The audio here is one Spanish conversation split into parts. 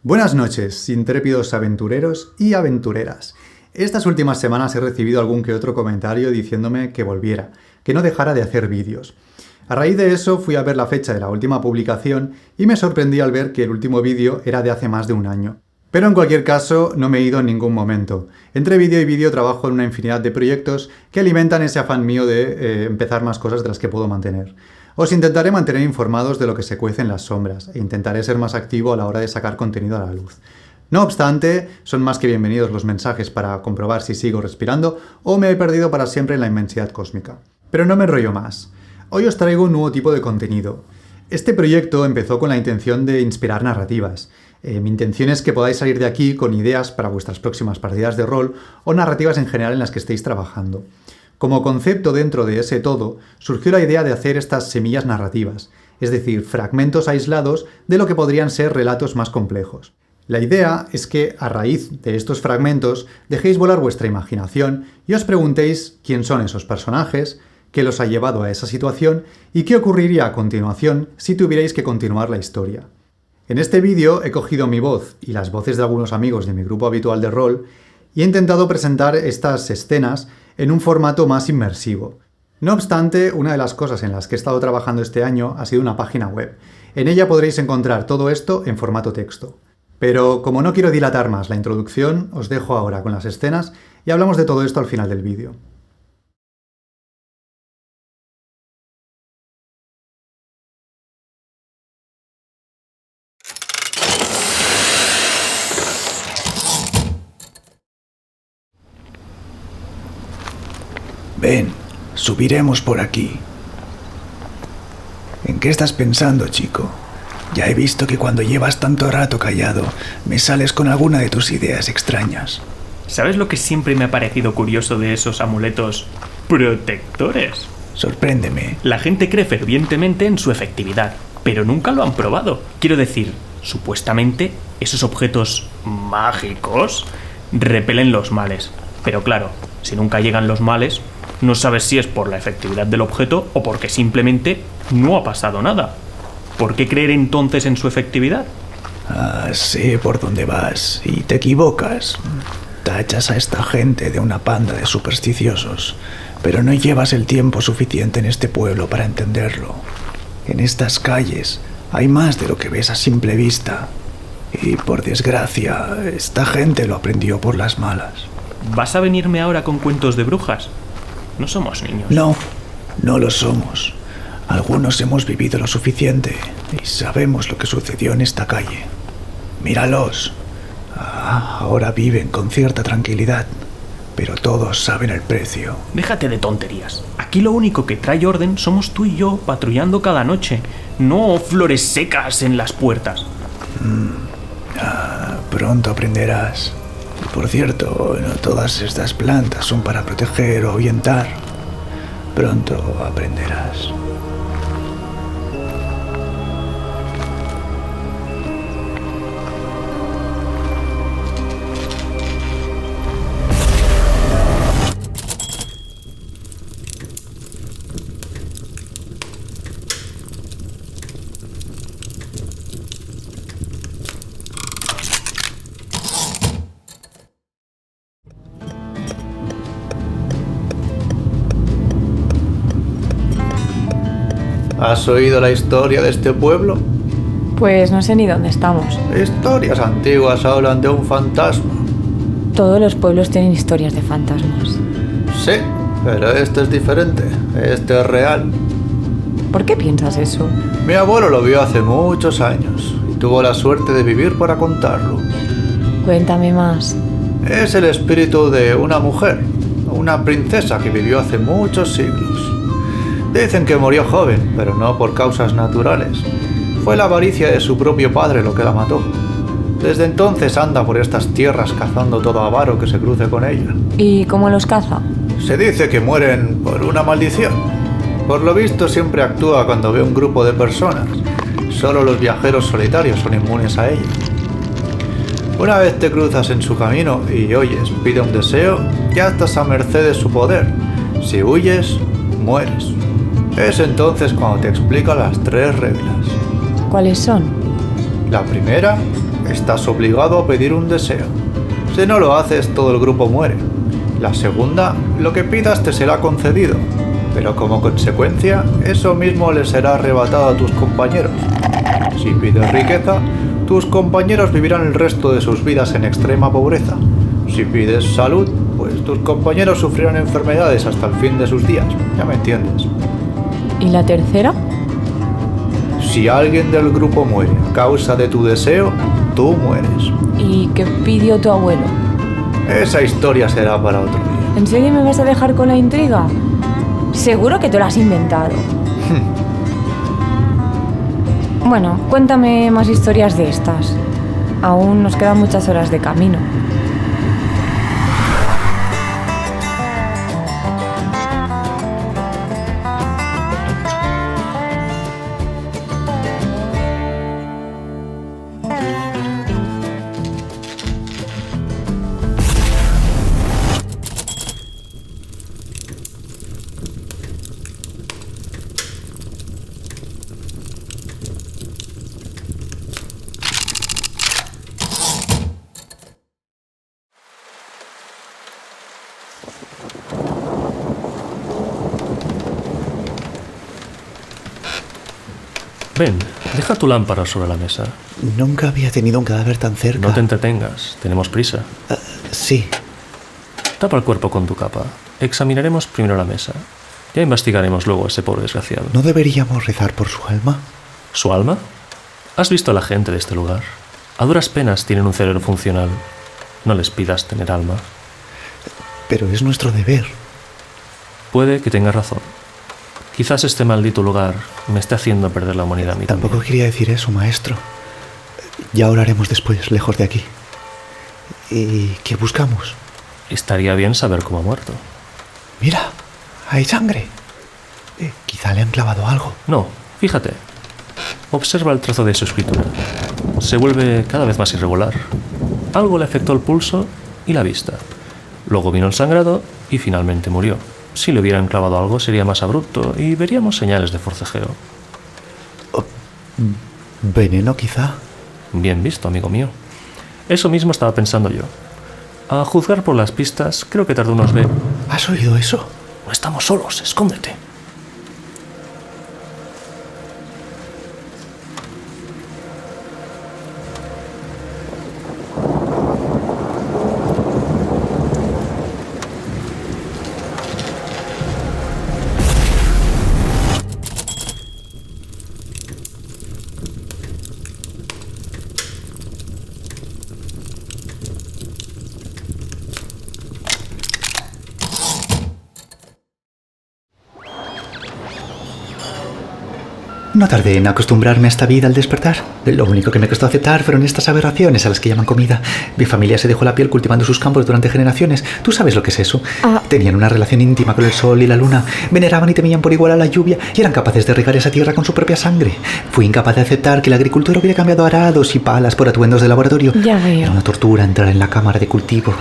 Buenas noches, intrépidos aventureros y aventureras. Estas últimas semanas he recibido algún que otro comentario diciéndome que volviera, que no dejara de hacer vídeos. A raíz de eso fui a ver la fecha de la última publicación y me sorprendí al ver que el último vídeo era de hace más de un año. Pero en cualquier caso, no me he ido en ningún momento. Entre vídeo y vídeo trabajo en una infinidad de proyectos que alimentan ese afán mío de empezar más cosas de las que puedo mantener. Os intentaré mantener informados de lo que se cuece en las sombras e intentaré ser más activo a la hora de sacar contenido a la luz. No obstante, son más que bienvenidos los mensajes para comprobar si sigo respirando o me he perdido para siempre en la inmensidad cósmica. Pero no me enrollo más. Hoy os traigo un nuevo tipo de contenido. Este proyecto empezó con la intención de inspirar narrativas. Mi intención es que podáis salir de aquí con ideas para vuestras próximas partidas de rol o narrativas en general en las que estéis trabajando. Como concepto dentro de ese todo, surgió la idea de hacer estas semillas narrativas, es decir, fragmentos aislados de lo que podrían ser relatos más complejos. La idea es que, a raíz de estos fragmentos, dejéis volar vuestra imaginación y os preguntéis quién son esos personajes, qué los ha llevado a esa situación y qué ocurriría a continuación si tuvierais que continuar la historia. En este vídeo he cogido mi voz y las voces de algunos amigos de mi grupo habitual de rol y he intentado presentar estas escenas en un formato más inmersivo. No obstante, una de las cosas en las que he estado trabajando este año ha sido una página web. En ella podréis encontrar todo esto en formato texto. Pero como no quiero dilatar más la introducción, os dejo ahora con las escenas y hablamos de todo esto al final del vídeo. Ven, subiremos por aquí. ¿En qué estás pensando, chico? Ya he visto que cuando llevas tanto rato callado, me sales con alguna de tus ideas extrañas. ¿Sabes lo que siempre me ha parecido curioso de esos amuletos protectores? Sorpréndeme. La gente cree fervientemente en su efectividad, pero nunca lo han probado. Quiero decir, supuestamente, esos objetos mágicos repelen los males. Pero claro, si nunca llegan los males, no sabes si es por la efectividad del objeto o porque simplemente no ha pasado nada. ¿Por qué creer entonces en su efectividad? Sé por dónde vas y te equivocas. Tachas a esta gente de una panda de supersticiosos, pero no llevas el tiempo suficiente en este pueblo para entenderlo. En estas calles hay más de lo que ves a simple vista. Y por desgracia, esta gente lo aprendió por las malas. ¿Vas a venirme ahora con cuentos de brujas? No somos niños. No lo somos. Algunos hemos vivido lo suficiente y sabemos lo que sucedió en esta calle. Míralos. Ahora viven con cierta tranquilidad, pero todos saben el precio. Déjate de tonterías. Aquí lo único que trae orden somos tú y yo patrullando cada noche, no flores secas en las puertas. Pronto aprenderás. Por cierto, no todas estas plantas son para proteger o ahuyentar. Pronto aprenderás. ¿Has oído la historia de este pueblo? Pues no sé ni dónde estamos. Historias antiguas hablan de un fantasma. Todos los pueblos tienen historias de fantasmas. Sí, pero este es diferente. Este es real. ¿Por qué piensas eso? Mi abuelo lo vio hace muchos años y tuvo la suerte de vivir para contarlo. Cuéntame más. Es el espíritu de una mujer, una princesa que vivió hace muchos siglos. Dicen que murió joven, pero no por causas naturales. Fue la avaricia de su propio padre lo que la mató. Desde entonces anda por estas tierras cazando todo avaro que se cruce con ella. ¿Y cómo los caza? Se dice que mueren por una maldición. Por lo visto siempre actúa cuando ve un grupo de personas. Solo los viajeros solitarios son inmunes a ella. Una vez te cruzas en su camino y oyes, pide un deseo, ya estás a merced de su poder. Si huyes, mueres. Es entonces cuando te explica las 3 reglas. ¿Cuáles son? La primera, estás obligado a pedir un deseo. Si no lo haces, todo el grupo muere. La segunda, lo que pidas te será concedido, pero como consecuencia, eso mismo les será arrebatado a tus compañeros. Si pides riqueza, tus compañeros vivirán el resto de sus vidas en extrema pobreza. Si pides salud, pues tus compañeros sufrirán enfermedades hasta el fin de sus días. Ya me entiendes. ¿Y la tercera? Si alguien del grupo muere a causa de tu deseo, tú mueres. ¿Y qué pidió tu abuelo? Esa historia será para otro día. ¿En serio me vas a dejar con la intriga? Seguro que te lo has inventado. Bueno, cuéntame más historias de estas. Aún nos quedan muchas horas de camino. Ven, deja tu lámpara sobre la mesa. Nunca había tenido un cadáver tan cerca. No te entretengas, tenemos prisa. Sí. Tapa el cuerpo con tu capa. Examinaremos primero la mesa. Ya investigaremos luego a ese pobre desgraciado. ¿No deberíamos rezar por su alma? ¿Su alma? ¿Has visto a la gente de este lugar? A duras penas tienen un cerebro funcional. No les pidas tener alma. Pero es nuestro deber. Puede que tengas razón. Quizás este maldito lugar me esté haciendo perder la humanidad a mí Tampoco también. quería decir eso, maestro. Ya oraremos después, lejos de aquí. ¿Y qué buscamos? Estaría bien saber cómo ha muerto. Mira, hay sangre. Quizá le han clavado algo. No, fíjate. Observa el trazo de su escritura. Se vuelve cada vez más irregular. Algo le afectó el pulso y la vista. Luego vino el sangrado y finalmente murió. Si le hubieran clavado algo sería más abrupto y veríamos señales de forcejeo. ¿Veneno, quizá? Bien visto, amigo mío. Eso mismo estaba pensando yo. A juzgar por las pistas, creo que tardó unos ¿Has oído eso? No estamos solos, escóndete. No tardé en acostumbrarme a esta vida al despertar. Lo único que me costó aceptar fueron estas aberraciones a las que llaman comida. Mi familia se dejó la piel cultivando sus campos durante generaciones. ¿Tú sabes lo que es eso? Tenían una relación íntima con el sol y la luna. Veneraban y temían por igual a la lluvia y eran capaces de regar esa tierra con su propia sangre. Fui incapaz de aceptar que la agricultura hubiera cambiado arados y palas por atuendos de laboratorio. Ya veo. Era una tortura entrar en la cámara de cultivo.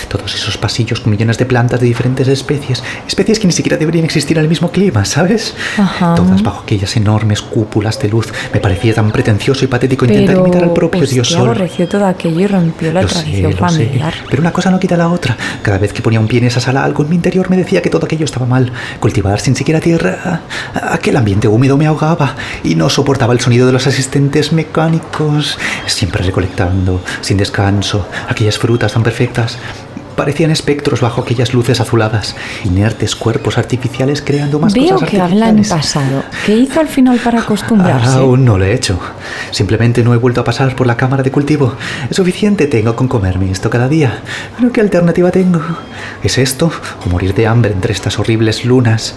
Todos esos pasillos con millones de plantas de diferentes especies. Especies que ni siquiera deberían existir en el mismo clima, ¿sabes? Ajá. Todas bajo aquellas enormes cúpulas de luz. Me parecía tan pretencioso y patético intentar imitar al propio Dios usted Sol. aborreció todo aquello y rompió la Lo tradición sé, familiar. pero una cosa no quita la otra. Cada vez que ponía un pie en esa sala, algo en mi interior me decía que todo aquello estaba mal. Cultivar sin siquiera tierra, aquel ambiente húmedo me ahogaba y no soportaba el sonido de los asistentes mecánicos, siempre recolectando, sin descanso, aquellas frutas tan perfectas. Parecían espectros bajo aquellas luces azuladas, inertes cuerpos artificiales creando más Veo cosas que habla en artificiales. pasado. ¿Qué hizo al final para acostumbrarse? Aún no lo he hecho. Simplemente no he vuelto a pasar por la cámara de cultivo. Es suficiente tengo con comerme esto cada día. Pero ¿qué alternativa tengo? ¿Es esto o morir de hambre entre estas horribles lunas?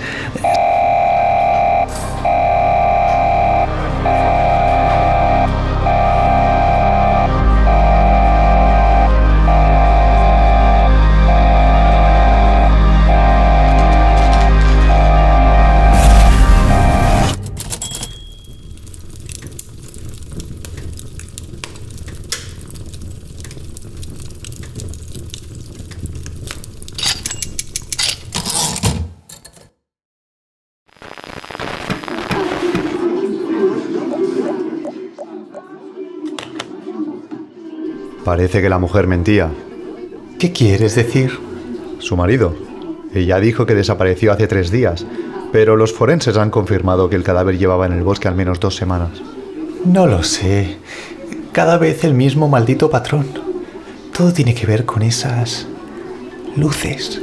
Parece que la mujer mentía. ¿Qué quieres decir? Su marido. Ella dijo que desapareció hace 3 días, pero los forenses han confirmado que el cadáver llevaba en el bosque al menos 2 semanas. No lo sé. Cada vez el mismo maldito patrón. Todo tiene que ver con esas luces.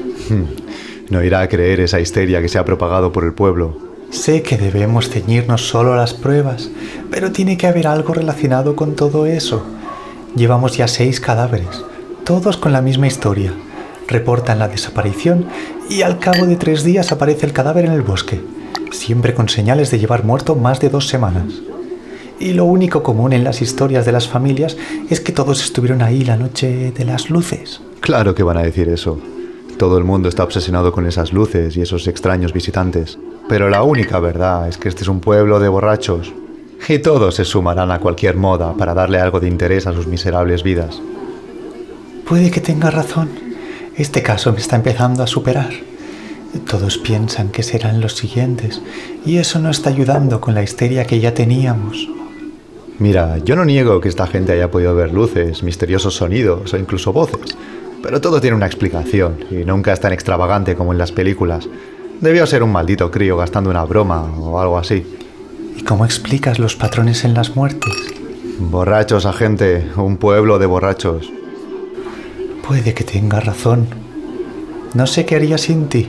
No irá a creer esa histeria que se ha propagado por el pueblo. Sé que debemos ceñirnos solo a las pruebas, pero tiene que haber algo relacionado con todo eso. Llevamos ya 6 cadáveres, todos con la misma historia. Reportan la desaparición y al cabo de 3 días aparece el cadáver en el bosque, siempre con señales de llevar muerto más de 2 semanas. Y lo único común en las historias de las familias es que todos estuvieron ahí la noche de las luces. Claro que van a decir eso. Todo el mundo está obsesionado con esas luces y esos extraños visitantes. Pero la única verdad es que este es un pueblo de borrachos. Y todos se sumarán a cualquier moda para darle algo de interés a sus miserables vidas. Puede que tenga razón. Este caso me está empezando a superar. Todos piensan que serán los siguientes, y eso no está ayudando con la histeria que ya teníamos. Mira, yo no niego que esta gente haya podido ver luces, misteriosos sonidos o incluso voces, pero todo tiene una explicación, y nunca es tan extravagante como en las películas. Debió ser un maldito crío gastando una broma o algo así. ¿Y cómo explicas los patrones en las muertes? Borrachos, agente, un pueblo de borrachos. Puede que tenga razón. No sé qué haría sin ti.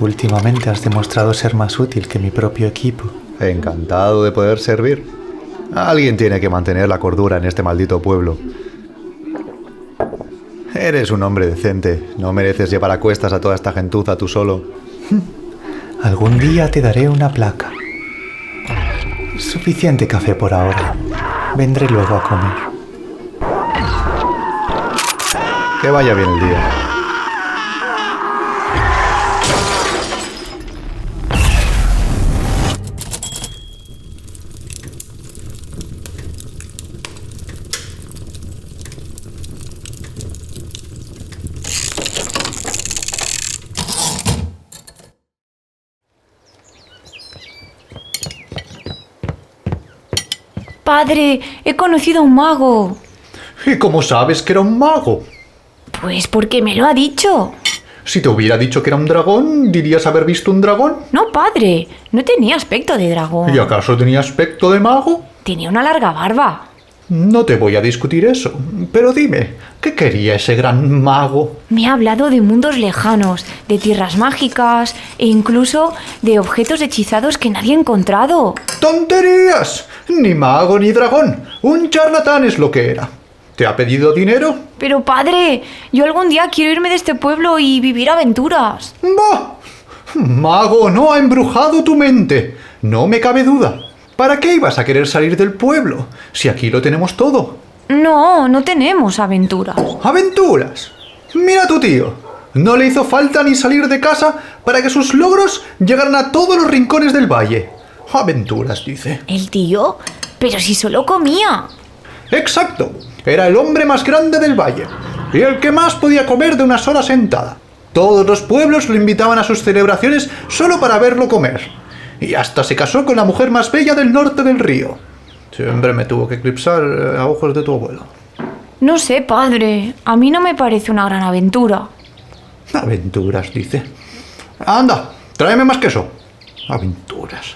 Últimamente has demostrado ser más útil que mi propio equipo. Encantado de poder servir. Alguien tiene que mantener la cordura en este maldito pueblo. Eres un hombre decente. No mereces llevar a cuestas a toda esta gentuza tú solo. Algún día te daré una placa. Suficiente café por ahora. Vendré luego a comer. Que vaya bien el día. Padre, he conocido a un mago. ¿Y cómo sabes que era un mago? Pues porque me lo ha dicho. Si te hubiera dicho que era un dragón, ¿dirías haber visto un dragón? No, padre, no tenía aspecto de dragón. ¿Y acaso tenía aspecto de mago? Tenía una larga barba. No te voy a discutir eso, pero dime, ¿qué quería ese gran mago? Me ha hablado de mundos lejanos, de tierras mágicas e incluso de objetos hechizados que nadie ha encontrado. ¡Tonterías! Ni mago ni dragón. Un charlatán es lo que era. ¿Te ha pedido dinero? Pero padre, yo algún día quiero irme de este pueblo y vivir aventuras. ¡Bah! Mago no ha embrujado tu mente. No me cabe duda. ¿Para qué ibas a querer salir del pueblo? Si aquí lo tenemos todo. No, no tenemos aventuras. ¡Aventuras! Mira a tu tío. No le hizo falta ni salir de casa para que sus logros llegaran a todos los rincones del valle. Aventuras, dice. ¿El tío? Pero si solo comía. Exacto. Era el hombre más grande del valle y el que más podía comer de una sola sentada. Todos los pueblos lo invitaban a sus celebraciones solo para verlo comer. Y hasta se casó con la mujer más bella del norte del río. Siempre me tuvo que eclipsar a ojos de tu abuelo. No sé, padre. A mí no me parece una gran aventura. Aventuras, dice. Anda, tráeme más queso. Aventuras.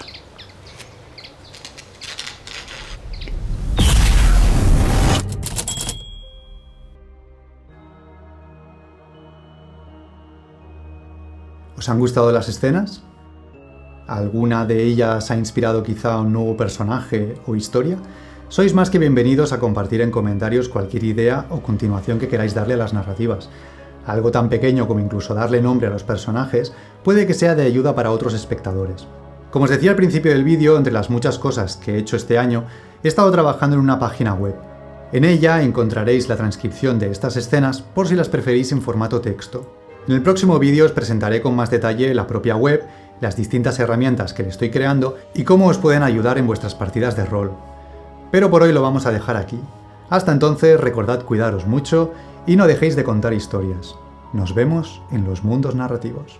¿Os han gustado las escenas? ¿Alguna de ellas ha inspirado quizá un nuevo personaje o historia? Sois más que bienvenidos a compartir en comentarios cualquier idea o continuación que queráis darle a las narrativas. Algo tan pequeño como incluso darle nombre a los personajes puede que sea de ayuda para otros espectadores. Como os decía al principio del vídeo, entre las muchas cosas que he hecho este año, he estado trabajando en una página web. En ella encontraréis la transcripción de estas escenas por si las preferís en formato texto. En el próximo vídeo os presentaré con más detalle la propia web, las distintas herramientas que le estoy creando y cómo os pueden ayudar en vuestras partidas de rol. Pero por hoy lo vamos a dejar aquí. Hasta entonces recordad cuidaros mucho y no dejéis de contar historias. Nos vemos en los mundos narrativos.